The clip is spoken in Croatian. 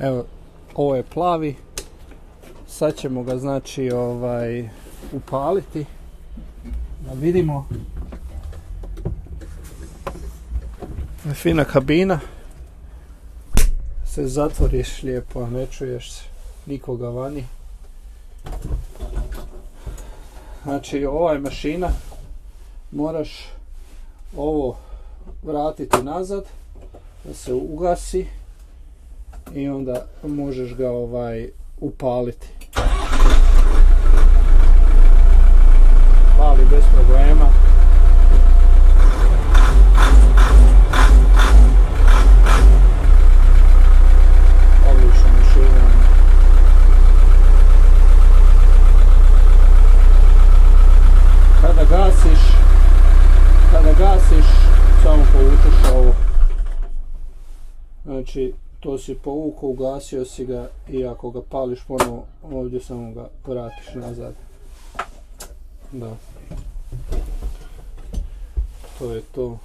Evo, ovo je plavi. Sad ćemo ga znači upaliti. Da vidimo. Fina kabina. Se zatvoriš lijepo, a ne čuješ nikoga vani. Znači, ova je mašina. Moraš ovo vratiti nazad da se ugasi i onda možeš ga upaliti. Pali bez problema. Odlična mašina. Kada gasiš, samo povučeš ovo. Znači, to si povukao, ugasio si ga i ako ga pališ ponovo, ovdje samo ga vratiš nazad. Da. To je to.